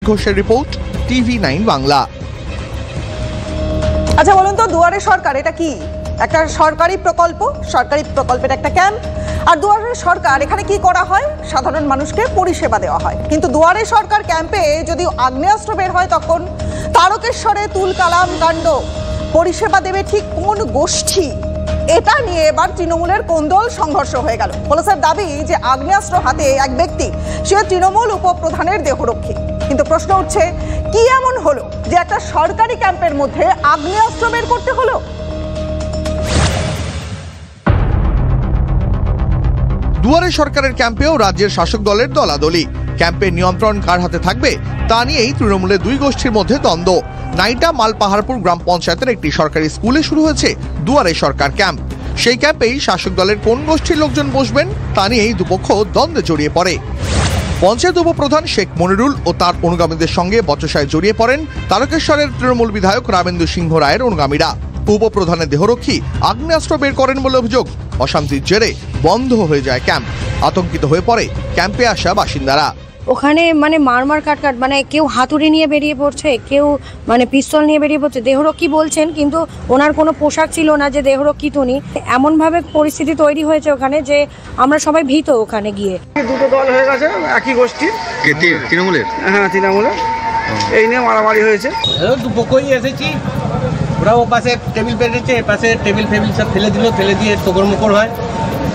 ঘোষের report, TV9 Bangla. আচ্ছা বলুন তো, দুয়ারে সরকার এটা কি? একটা সরকারি প্রকল্প, সরকারি প্রকল্পের একটা ক্যাম্প। আর দুয়ারে সরকার এখানে কি করা হয়? সাধারণ মানুষকে পরিষেবা দেওয়া হয়। কিন্তু দুয়ারে সরকার ক্যাম্পে যদি আগ্নেয়াস্ত্র বের হয় তখন তারকেশ্বরে তুলকালাম কাণ্ড। পরিষেবা দেবে ঠিক কোন গোষ্ঠী? এটা নিয়ে এবার তৃণমূলের কোন্দল সংঘর্ষ হয়ে গেল। পুলিশের দাবি যে আগ্নেয়াস্ত্র হাতে এক ব্যক্তি, সে তৃণমূল উপপ্রধানের দেহরক্ষী। কিন্তু প্রশ্ন উঠছে, কি এমন হলো যে একটা সরকারি ক্যাম্পের মধ্যে আগ্নেয়াস্ত্র বের করতে হলো? দুয়ারে সরকারের ক্যাম্পেও রাজ্যের শাসক দলের দলাদলি। ক্যাম্পের নিয়ন্ত্রণ কার হাতে থাকবে তা নিয়েই তৃণমূলের দুই গোষ্ঠীর মধ্যে দ্বন্দ্ব। নাইটা মালপাহাড়পুর গ্রাম পঞ্চায়েতের একটি সরকারি স্কুলে শুরু হয়েছে দুয়ারে সরকার ক্যাম্প। সেই ক্যাম্পেই শাসক দলের কোন গোষ্ঠীর লোকজন বসবেন তা নিয়েই দুপক্ষ দ্বন্দ্বে জড়িয়ে পড়ে। পঞ্চায়েত উপপ্রধান শেখ মনিরুল ও তার অনুগামীদের সঙ্গে বচসায় জড়িয়ে পড়েন তারকেশ্বরের তৃণমূল বিধায়ক রামেন্দু সিংহ রায়ের অনুগামীরা। উপপ্রধানের দেহরক্ষী আগ্নেয়াস্ত্র বের করেন বলে অভিযোগ। অশান্তির জেরে বন্ধ হয়ে যায় ক্যাম্প। আতঙ্কিত হয়ে পড়ে ক্যাম্পে আসা বাসিন্দারা। ওখানে মারমার কাট কেউ হাতুড়ি নিয়ে বেরিয়ে পড়ছে, কেউ পিস্তল নিয়ে বেরিয়ে পড়ছে। দেহরক্ষী বলছেন, কিন্তু ওনার কোনো পোশাক ছিল না যে দেহরক্ষী উনি। এমনভাবে পরিস্থিতি তৈরি হয়েছে ওখানে যে আমরা সবাই ভীত ওখানে গিয়ে। দুটো দল হয়ে গেছে, একই গোষ্ঠীর। তৃণমূলের? হ্যাঁ, তৃণমূলের। এই নিয়ে মারামারি হয়েছে। দুপক্ষই এসেছি, ওরা ও পাশে টেবিল পেটেছে, এ পাশে টেবিল ফেবিল সব ফেলে দিয়ে তোকরমুকর হয়।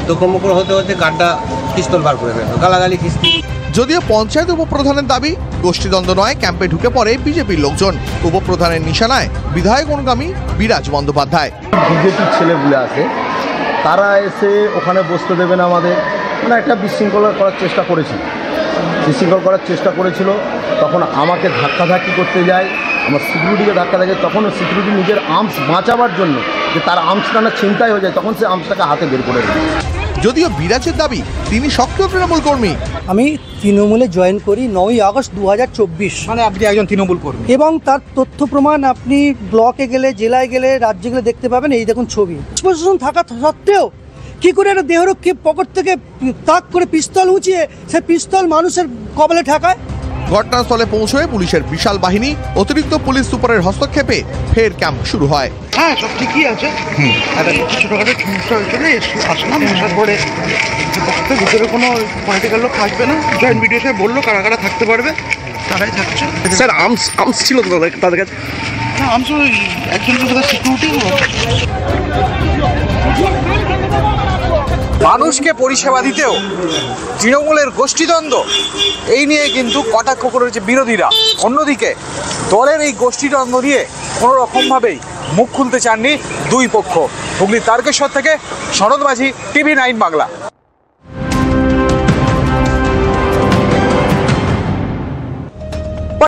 তোকরমুকর হতে হতে গাড্ডা পিস্তল বার করে ফেললো, গালাগালি খিস্তি। যদিও পঞ্চায়েত উপপ্রধানের দাবি গোষ্ঠীদ্বন্দ্ব নয়, ক্যাম্পে ঢুকে পড়ে বিজেপির লোকজন। উপপ্রধানের নিশানায় বিধায়ক অনুগামী বিরাজ বন্দ্যোপাধ্যায়। বিজেপির ছেলেগুলো আছে, তারা এসে ওখানে বসতে দেবে না আমাদের, একটা বিশৃঙ্খলা করার চেষ্টা করেছিল। তখন আমাকে ধাক্কাধাক্কি করতে যায়, আমার সিকিউরিটিকে ধাক্কা দেখে, তখন সিকিউরিটি নিজের আর্মস বাঁচাবার জন্য যে তার আর্মসটা না ছিনতাই হয়ে যায়, তখন সে আর্মসটাকে হাতে বের করে দেয়। যদিও বিরাজের দাবি তিনি সক্রিয় তৃণমূল কর্মী। আমি তৃণমূলে জয়েন করি 9ই আগস্ট 2024। আপনি একজন তৃণমূল কর্মী, এবং তার তথ্য প্রমাণ আপনি ব্লকে গেলে, জেলায় গেলে, রাজ্যে গেলে দেখতে পাবেন। এই দেখুন ছবি। প্রশাসন থাকা সত্ত্বেও কি করে একটা দেহরক্ষী পকেট থেকে তাক করে পিস্তল উঁচিয়ে সে পিস্তল মানুষের কবলে ঠেকায়। ঘটনাস্থলে পৌঁছয়ে পুলিশের বিশাল বাহিনী, অতিরিক্ত পুলিশ সুপারের হস্তক্ষেপে ফের ক্যাম্প শুরু হয়। হ্যাঁ, সব ঠিকই আছে। ছোটখাটো সমস্যা হয়েছিল, আসলাম, আসার পরে ভিতরে কোনো পলিটিক্যাল লোক থাকবে না। জয়েন্ট ভিডিওতে বললো কারা কারা থাকতে পারবে, তারাই থাকছে। স্যার, আর্মস ছিল তো তাদের কাছে? না, আর্মস একজন সিকিউরিটি। মানুষকে পরিষেবা দিতেও তৃণমূলের গোষ্ঠীদ্বন্দ্ব, এই নিয়ে কিন্তু কটাক্ষ করেছে বিরোধীরা। অন্যদিকে দলের এই গোষ্ঠীদ্বন্দ্ব নিয়ে কোনো রকমভাবেই মুখ খুলতে চাননি দুই পক্ষ। হুগলির তারকেশ্বর থেকে শরৎ মাঝি, TV9 বাংলা।